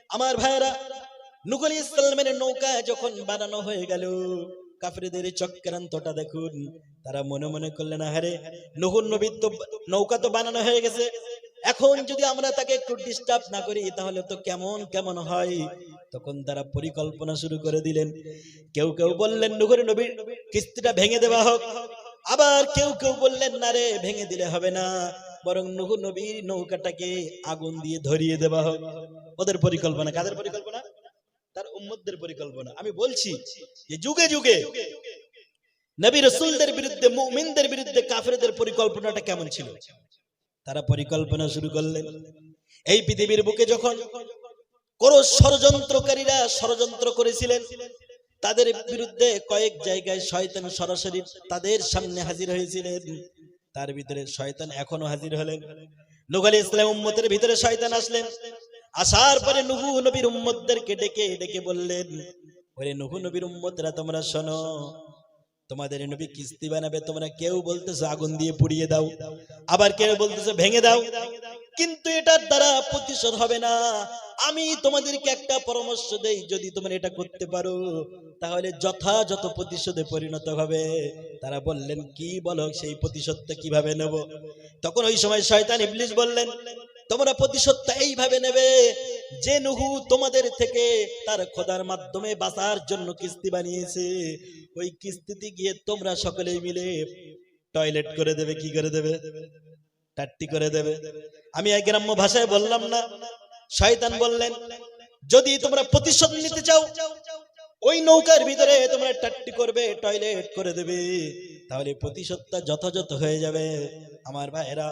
আমার ভাইরা, নূহ আলাইহিস সালামের নৌকা যখন বানানো হয়ে গেল, কাফেরদের চক্রান্তটা দেখুন। তারা মনে মনে করলেন, আরে নূহ নবীর তো নৌকা তো বানানো হয়ে গেছে, এখন যদি আমরা তাকে একটু ডিস্টার্ব না করি তাহলে তো কেমন কেমন হয়। তখন তারা পরিকল্পনা শুরু করে দিলেন। কেউ কেউ বললেন নূহ নবীর কিস্তিটা ভেঙে দেওয়া হোক, আবার কেউ কেউ বললেন না রে, ভেঙে দিলে হবে না, বরং নূহ নবীর নৌকাটাকে আগুন দিয়ে ধরিয়ে দেওয়া হোক। ওদের পরিকল্পনা। কাদের পরিকল্পনা? তার উম্মতদের পরিকল্পনা। আমি বলছি যে যুগে যুগে নবী রাসূলদের বিরুদ্ধে, মুমিনদের বিরুদ্ধে কাফেরদের পরিকল্পনাটা কেমন ছিল। তারা পরিকল্পনা শুরু করলেন। এই পৃথিবীর বুকে যখন কোন ষড়যন্ত্রকারীরা ষড়যন্ত্র করেছিলেন, তাদের বিরুদ্ধে কয়েক জায়গায় শয়তান সরাসরি তাদের সামনে হাজির হয়েছিলেন। তার ভিতরে শয়তান এখনো হাজির হলেন। নূহ আলাইহিস সালাম উম্মতের ভিতরে শয়তান আসলেন। আসার পরে নূহ নবীর উম্মতদেরকে ডেকে ডেকে বললেন, ওরে নূহ নবীর উম্মতরা, তোমরা শোনো, তোমাদের নবী কিস্তি বানাবে, তোমরা কেউ বলতেছো আগুন দিয়ে পুড়িয়ে দাও, আবার কেউ বলতেছো ভেঙে দাও, কিন্তু এটার দ্বারা প্রতিশোধ হবে না। আমি তোমাদেরকে একটা পরামর্শ দেই, যদি তোমরা এটা করতে পারো তাহলে যথাযথ প্রতিশোধে পরিণত হবে। তারা বললেন, কি বলো, সেই প্রতিশোধটা কিভাবে নেব? তখন ওই সময় শয়তান ইবলিস বললেন, তোমরা প্রতিশোধটা এইভাবে নেবে যে নূহ তোমাদের থেকে তার খোদার মাধ্যমে বাঁচার জন্য কিস্তি বানিয়েছে, ওই কিস্তিতে গিয়ে তোমরা সকলেই মিলে টয়লেট করে দেবে। কি করে দেবে? টাট্টি করে দেবে। আমি এই গ্রাম্য ভাষায় বললাম না। শয়তান বললেন, যদি তোমরা প্রতিশোধ নিতে চাও, ওই নৌকার ভিতরে তোমরা টাট্টি করবে, টয়লেট করে দেবে, তাহলে প্রতিশোধটা যথাযথ হয়ে যাবে। আমার ভাইয়েরা,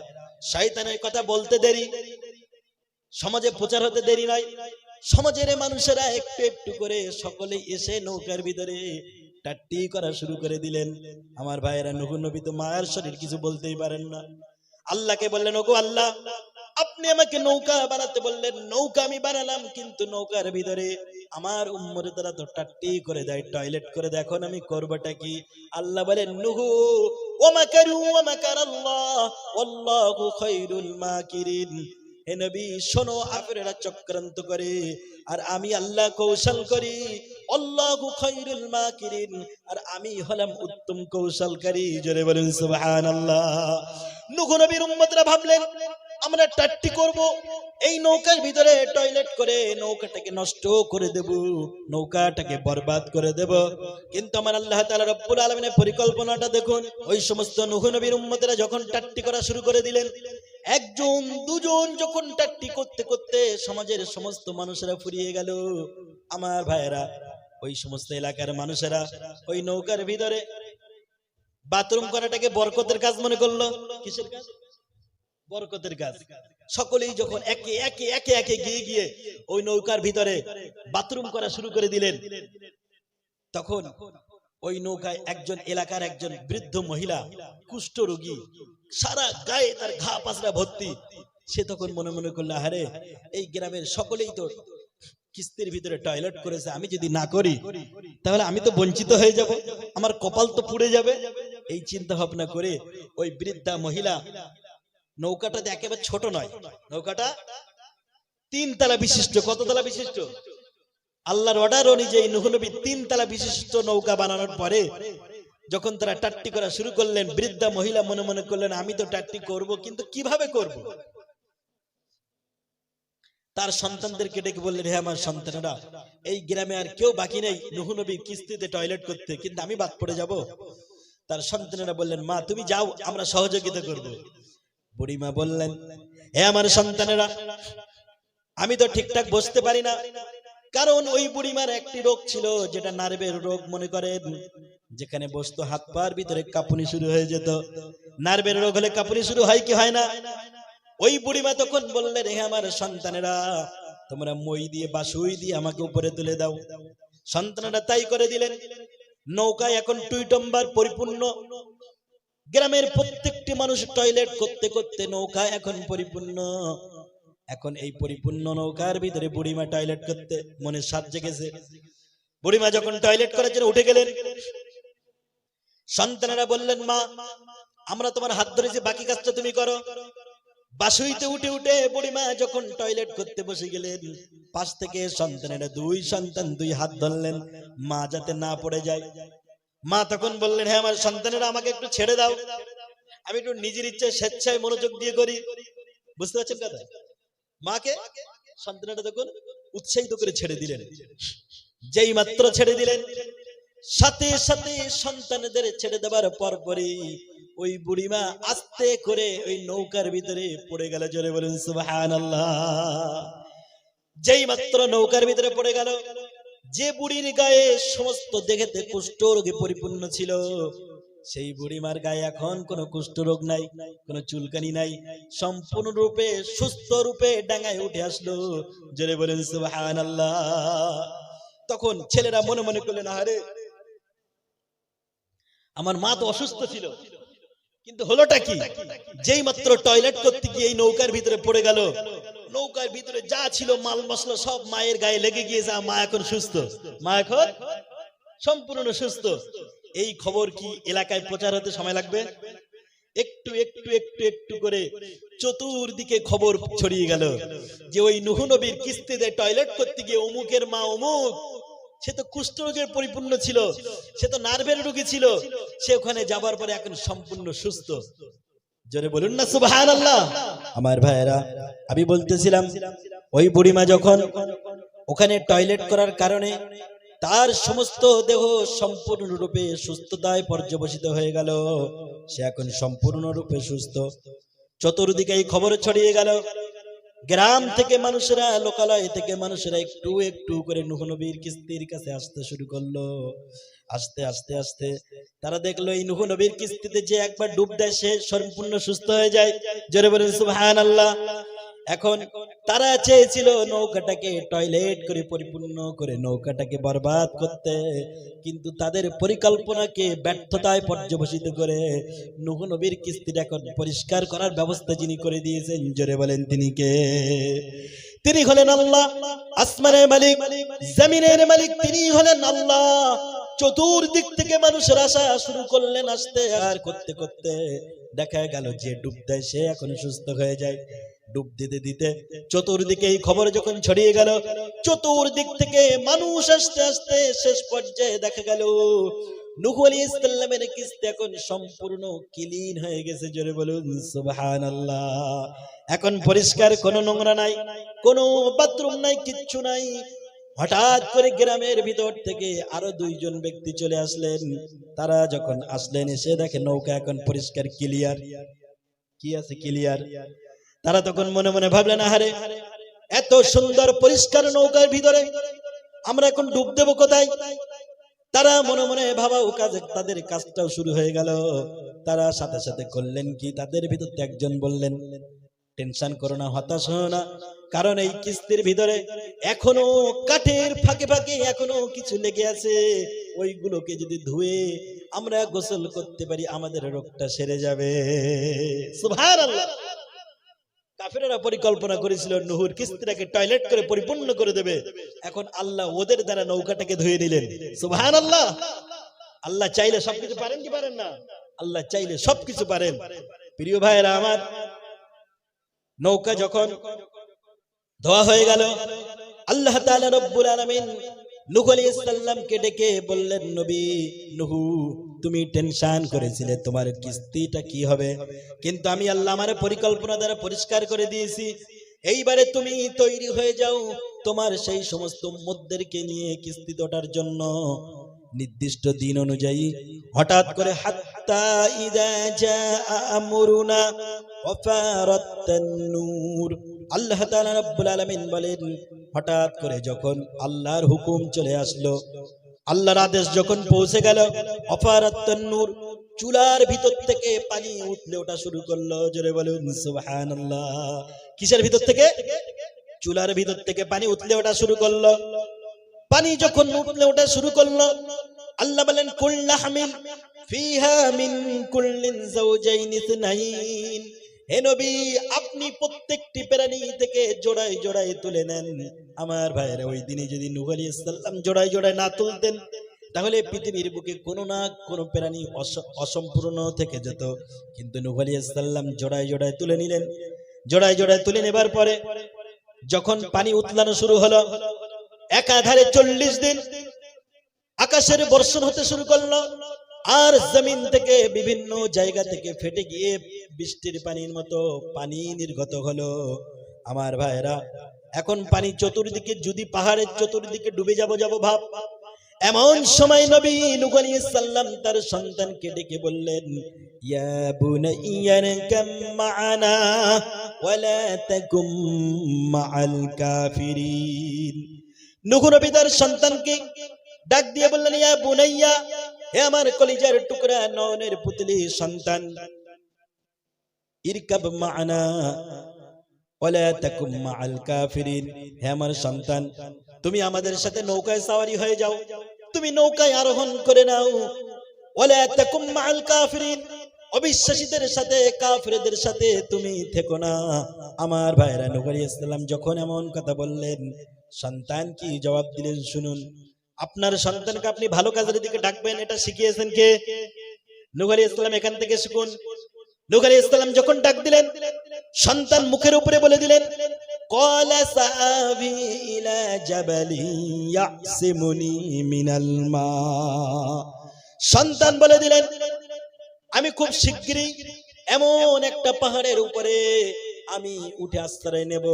শয়তানের কথা বলতে দেরি, সমাজে প্রচার হতে দেরি নয়। সমাজের মানুষেরা একটু একটু করে সকলে এসে নৌকার ভিতরে টাট্টি করা শুরু করে দিলেন। আমার ভাইয়েরা, নূহ নবী তো মায়ের শরীর, কিছু বলতেই পারেন না। আল্লাহকে বললেন, ওগো আল্লাহ, আপনি আমাকে নৌকা বানাতে বললেন, নৌকা আমি বানালাম, কিন্তু নৌকার ভিতরে আমার উম্মতেরা তো টাট্টি করে দেয়, টয়লেট করে দেয়, এখন আমি করবটা কি? আল্লাহ বলেন, নূহ ওয়া মাকারু ওয়া মাকারাল্লাহ ওয়াল্লাহু খায়রুল মাকিরিন। হে নবী শোনো, কাফেররা চক্রান্ত করে আর আমি আল্লাহ কৌশল করি। আল্লাহু খায়রুল মাকিরিন, আর আমি হলাম উত্তম কৌশলকারী। জোরে বলেন সুবহানাল্লাহ। নূহ নবীর উম্মতরা ভাবলেন, আমরা টাট্টি করব, এই নৌকার ভিতরে টয়লেট করে নৌকাটাকে নষ্ট করে দেব, নৌকাটাকে বরবাদ করে দেব। কিন্তু আমার আল্লাহ তাআলা রব্বুল আলামিনের পরিকল্পনাটা দেখুন। ওই সমস্ত নূহ নবীর উম্মতেরা যখন টাট্টি করা শুরু করে দিলেন, একজন দুজন যখন টাট্টি করতে করতে সমাজের সমস্ত মানুষেরা ফুরিয়ে গেল, আমার ভাইয়েরা, ওই সমস্ত এলাকার মানুষেরা ওই নৌকার ভিতরে বাথরুম করাটাকে বরকতের কাজ মনে করলো। কিসের কাজ? বরকতের কাজ। সকলেই যখন একে একে একে একে গিয়ে গিয়ে ওই নৌকার ভিতরে বাথরুম করা শুরু করে দিলেন, তখন ওই নৌকায় একজন এলাকার একজন বৃদ্ধ মহিলা, কুষ্ঠ রোগী, সারা গায়ে তার ঘা পাসরা ভর্তি, সে তখন মনে মনে করলো, আরে এই গ্রামের সকলেই তো কিস্তির ভিতরে টয়লেট করেছে, আমি যদি না করি তাহলে আমি তো বঞ্চিত হয়ে যাব, আমার কপাল তো পুড়ে যাবে। এই চিন্তা ভাবনা করে ওই বৃদ্ধা মহিলা, নৌকাটা একেবারে ছোট নয়, নৌকাটা 3 তলা বিশিষ্ট। কত তলা বিশিষ্ট? আল্লাহর অর্ডার অনুযায়ী নূহ নবী 3 তলা বিশিষ্ট নৌকা বানানোর পরে যখন তারা টাট্টি করা শুরু করলেন, বৃদ্ধা মহিলা মনে মনে করলেন, আমি তো টাট্টি করব, কিন্তু কিভাবে করব? তার সন্তানদেরকে ডেকে বললেন, হে আমার সন্তানেরা, এই গ্রামে আর কেউ বাকি নেই নূহ নবীর কিস্তিতে টয়লেট করতে, কিন্তু আমি বাদ পড়ে যাব। তার সন্তানেরা বললেন, মা তুমি যাও, আমরা সহযোগিতা করব। বুড়িমা বললেন, হে আমার সন্তানেরা, আমি তো ঠিকঠাক বসতে পারি না, কারণ ওই বুড়িমার একটি রোগ ছিল, যেটা নার্ভের রোগ মনে করেন। যেখানে বসতো হাত পার ভিতরে কাঁপুনি শুরু হয়ে যেত। নার্ভের রোগ হলে কাঁপুনি শুরু হয় কি হয় না? ওই বুড়িমা তখন বললেন, হে আমার সন্তানেরা, তোমরা মই দিয়ে বাসুই দিয়ে আমাকে উপরে তুলে দাও। সন্তানেরা তাই করে দিলেন। নৌকায় এখন টুইটম্বার পরিপূর্ণ। গ্রামের প্রত্যেকটি মানুষ টয়লেট করতে করতে নৌকা এখন পরিপূর্ণ। এখন এই পরিপূর্ণ নৌকার ভিতরে বুড়িমা টয়লেট করতে মনে সাজ জেগেছে। বুড়িমা যখন টয়লেট করার জন্য উঠে গেলেন, সন্তানেরা বললেন, মা আমরা তোমার হাত ধরেছি, বাকি কাজটা তুমি করো। বাসুইতে উঠে উঠে বুড়িমা যখন টয়লেট করতে বসে গেলেন, পাশ থেকে সন্তানেরা দুই সন্তান দুই হাত ধরলেন মা যাতে না পড়ে যায়। মা তখন বললেন, হ্যাঁ আমার সন্তানেরা আমাকে একটু ছেড়ে দাও, আমি একটু নিজের ইচ্ছে স্বেচ্ছায় মনোযোগ দিয়ে করি। বুঝতে পারছেন কথা? মাকে সন্তানেরা তখন উৎসাহিত করে ছেড়ে দিলেন। যেই মাত্র ছেড়ে দিলেন, সাথে সাথে সন্তানদের ছেড়ে দেওয়ার পরপরই ওই বুড়িমা আস্তে করে ওই নৌকার ভিতরে পড়ে গেল। জোরে বলুন সুবহানাল্লাহ। যেই মাত্র নৌকার ভিতরে পড়ে গেল, যে বুড়ির গায়ে সমস্ত দেহেতে কুষ্ঠ রোগে পরিপূর্ণ ছিল, সেই বুড়িমার গায়ে এখন কোনো কুষ্ঠ রোগ নাই, কোনো চুলকানি নাই, সম্পূর্ণ রূপে সুস্থ রূপে ডাঙায় উঠে আসলো। জোরে বলেন সুবহানাল্লাহ। তখন ছেলেরা মনে মনে করলেন, আরে আমার মা তো অসুস্থ ছিল, কিন্তু হলোটা কি? যেই মাত্র টয়লেট করতে গিয়ে এই নৌকার ভিতরে পড়ে গেল, নৌকার ভিতরে যা ছিল মাল মশলা সব মায়ের গায়ে লেগে গিয়েছে, মা এখন সুস্থ, মা এখন সম্পূর্ণ সুস্থ। এই খবর কি এলাকায় প্রচার হতে সময় লাগবে? একটু একটু একটু একটু করে চতুর্দিকে খবর ছড়িয়ে গেল যে ওই নূহ নবীর কিস্তিতে টয়লেট করতে গিয়ে অমুকের মা অমুক, সে তো কুষ্ঠরোগের পরিপূর্ণ ছিল, সে তো নার্ভের রোগী ছিল, সে ওখানে যাবার পরে এখন সম্পূর্ণ সুস্থ। জোরে বলুন না সুবহানাল্লাহ। আমার ভাইয়েরা, আমি বলতেছিলাম ওই বুড়িমা যখন ওখানে টয়লেট করার কারণে তার সমস্ত দেহ সম্পূর্ণরূপে সুস্থতায় পর্যবসিত হয়ে গেল, সে এখন সম্পূর্ণরূপে সুস্থ। চতুর্দিকে এই খবর ছড়িয়ে গেল, গ্রাম থেকে মানুষেরা, লোকালয় থেকে মানুষেরা একটু একটু করে নূহ নবীর কিস্তির কাছে আসতে শুরু করলো। আস্তে আস্তে আস্তে তারা দেখলো এই নূহ নবীর কিস্তিতে যে একবার ডুব দেয় সে সম্পূর্ণ সুস্থ হয়ে যায়। জোরে বলেন সুবহানাল্লাহ। এখন তারা চেয়েছিল নৌকাটাকে টয়লেট করে পরিপূর্ণ করে নৌকাটাকে বরবাদ করতে, কিন্তু তাদের পরিকল্পনাকে ব্যর্থতায় পর্যবসিত করে নূহ নবীর কিস্তিটা এখন পরিষ্কার করার ব্যবস্থা যিনি করে দিয়েছেন, জোরে বলেন তিনি কে? তিনি হলেন আল্লাহ, আসমানের মালিক, জমিনের মালিক, তিনি হলেন আল্লাহ। চতুর্দিক থেকে মানুষের আসা শুরু করলেন, আসতে আর করতে করতে দেখা গেল যে ডুব দেয় সে এখন সুস্থ হয়ে যায়। ডুব দিতে দিতে চতুর্দিকে এই খবর যখন ছড়িয়ে গেল, চতুর্দিক থেকে মানুষ আসতে আসতে শেষ পর্যায়ে দেখা গেল নূহ আলাইহিস সালামের কিস্তি এখন সম্পূর্ণ ক্লিন হয়ে গেছে। জোরে বলুন সুবহানাল্লাহ। এখন পরিষ্কার, কোনো নোংরা নাই, কোনো বাথরুম নাই, কিচ্ছু নাই। হঠাৎ করে গ্রামের ভিতর থেকে আরো দুইজন ব্যক্তি চলে আসলেন। তারা যখন আসলেন এসে দেখে নৌকা এখন পরিষ্কার ক্লিয়ার। কি আছে? ক্লিয়ার। তারা তখন মনে মনে ভাবলেন, আহারে এত সুন্দর পরিষ্কার নৌকার ভিতরে আমরা এখন ডুব দেব কোথায়? তারা মনে মনে ভাবাও কাজে তাদের কাজটাও শুরু হয়ে গেল। তারা সাথে সাথে করলেন কি, তাদের ভিতর একজন বললেন, টেনশন করো না, হতাশ হও না, কারণ এই কিস্তির ভিতরে এখনো কাঠের ফাঁকে ফাঁকে এখনো কিছু লেগে আছে, ওইগুলোকে যদি ধুয়ে আমরা গোসল করতে পারি আমাদের রোগটা সেরে যাবে। সুবহানাল্লাহ। কাফেররা পরিকল্পনা করেছিল নূহুর কিস্তিটাকে টয়লেট করে পরিপূর্ণ করে দেবে, এখন আল্লাহ ওদের দ্বারা নৌকাটাকে ধুয়ে নিলেন। সুবহানাল্লাহ। আল্লাহ চাইলে সবকিছু পারেন কি পারেন না? আল্লাহ চাইলে সবকিছু পারেন। প্রিয় ভাইরা আমার, নৌকা যখন ধোয়া হয়ে গেল, আল্লাহ তাআলা রব্বুল আলামিন নূহ আলাইহিস সালামকে ডেকে বললেন, নবী নূহ, তুমি টেনশন করেছিলে তোমার কিস্তিটা কি হবে, কিন্তু আমি আল্লাহ আমার পরিকল্পনা দ্বারা পরিষ্কার করে দিয়েছি। এইবারে তুমি তৈরি হয়ে যাও তোমার সেই সমস্ত উম্মতদেরকে নিয়ে কিস্তি ওঠার জন্য। নির্দিষ্ট দিন অনুযায়ী হঠাৎ করে হাত্তা ইযা জাআ আমরুনা ওয়া ফারাতান নূর, আল্লাহ তাআলা রব্বুল আলামিন বলেন, হঠাৎ করে যখন আল্লাহর হুকুম চলে আসলো, আল্লাহর আদেশ যখন পৌঁছে গেল, অফারাত্তান নূর, চুলার ভিতর থেকে পানি উঠলে ওঠা শুরু করলো। জোরে বলুন সুবহানাল্লাহ। কিসের ভিতর থেকে? চুলার ভিতর থেকে পানি উঠলে ওঠা শুরু করলো। পানি যখন উঠলে ওঠা শুরু করলো, আল্লাহ বলেন, কুল্লা হামিল ফিহা মিন কুল্লিন যাওজাইনি ইসনাইন, হে নবী আপনি প্রত্যেকটি প্রাণী থেকে জোড়ায় জোড়ায় তুলে নেন। আমার ভাইয়েরা, ওই দিনে যদি নূহ আলাইহিস সালাম জোড়ায় জোড়ায় না তুলতেন তাহলে পৃথিবীর বুকে কোনো না কোনো প্রাণী অসম্পূর্ণ থেকে যেত, কিন্তু নূহ আলাইহিস সালাম জোড়ায় জোড়ায় তুলে নিলেন। জোড়ায় জোড়ায় তুলে নেবার পরে যখন পানি উতলানো শুরু হলো, একাধারে 40 দিন আকাশের বর্ষণ হতে শুরু করলো, আর জমিন থেকে বিভিন্ন জায়গা থেকে ফেটে গিয়ে বৃষ্টির পানির মতো পানি নির্গত হলো। আমার ভাইরা, এখন পানি চতুর্দিকে, যদি পাহাড়ের চতুর্দিকে ডুবে যাব ভাব। এমন সময় নবী নূহ আলাইহিস সালাম তার সন্তানকে ডেকে বললেন, ইয়া বুনাইয়া রকাম মা'ানা ওয়ালা তাকুম মা'আল কাফিরিন। নূহ নবী তার সন্তানকে ডাক দিয়ে বললেন, ইয়া বুনাইয়া, হে আমার কলিজার টুকরা নয়নের পুতলি সন্তান, ইরকাব মা'ানা ওয়ালা তাকুম মা'আল কাফিরিন, হে আমার সন্তান, তুমি আমাদের সাথে নৌকায় সওয়ারি হয়ে যাও, তুমি নৌকায় আরোহণ করে নাও। ওয়ালা তাকুম মা'আল কাফিরিন, অবিশ্বাসীদের সাথে, কাফিরদের সাথে তুমি থেকো না। আমার ভাইরা, নূহ আলাইহিস সালাম যখন এমন কথা বললেন, সন্তান কি জবাব দিলেন শুনুন। আপনার সন্তানকে আপনি ভালো কাজের দিকে ডাকবেন, এটা শিখিয়েছেন কে? নূহ আলাইহিস সালাম। এখান থেকে শিখুন। নূহ আলাইহিস সালাম যখন ডাক দিলেন, সন্তান মুখের উপরে বলে দিলেন, ক্বালা সাআবি ইলা জাবালি ইয়াসিমুনি মিনাল মা। সন্তান বলে দিলেন, আমি খুব শিগগিরই এমন একটা পাহাড়ের উপরে আমি উঠে আশ্রয় নেব,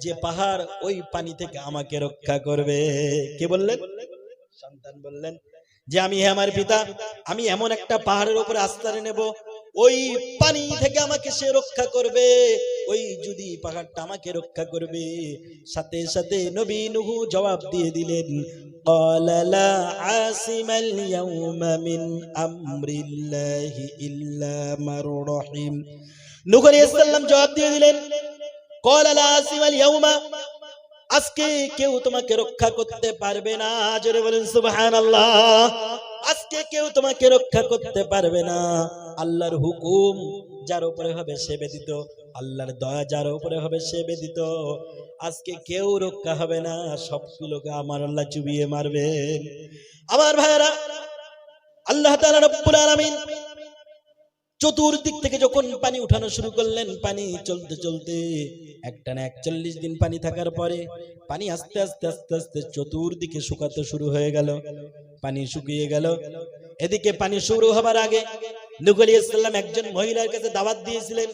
যে পাহাড় ওই পানি থেকে আমাকে রক্ষা করবে। কে বললেন? সন্তান বললেন যে আমি, হে আমার পিতা, আমি এমন একটা পাহাড়ের উপরে আশ্রয় নেব, ওই পানি থেকে আমাকে সে রক্ষা করবে, ওই যদি পাহাড়টা আমাকে রক্ষা করবে। সাথে সাথে নবী নূহ জবাব দিয়ে দিলেন, ক্বালা লা আসিমাল ইয়াউমা মিন আমরিল্লাহি ইল্লা মার রাহিম। নূহ আলাইহিস সালাম জবাব দিয়ে দিলেন, ক্বালা লা আসিমাল ইয়াউমা, আজকে কেউ তোমাকে রক্ষা করতে পারবে না। জোরে বলেন সুবহানাল্লাহ। আজকে কেউ তোমাকে রক্ষা করতে পারবে না। আল্লাহর হুকুম যার উপরে হবে সে ব্যতীত, আল্লাহর দয়া যার উপরে হবে সে ব্যতীত আজকে কেউ রক্ষা হবে না। সবগুলোকে আমার আল্লাহ চুবিয়ে মারবেন। আমার ভাইরা, আল্লাহ তাআলা রব্বুল আলামিন চতুর্দিক থেকে যখন পানি উঠানো শুরু করলেন, পানি চলতে চলতে একটানা 41 দিন পানি থাকার পরে পানি আস্তে আস্তে আস্তে আস্তে চতুর্দিকে শুকাতে শুরু হয়ে গেল। পানি শুকিয়ে গেল। এদিকে পানি শুরু হবার আগে নূহ আলাইহিস সালাম একজন মহিলার কাছে দাওয়াত দিয়েছিলেন।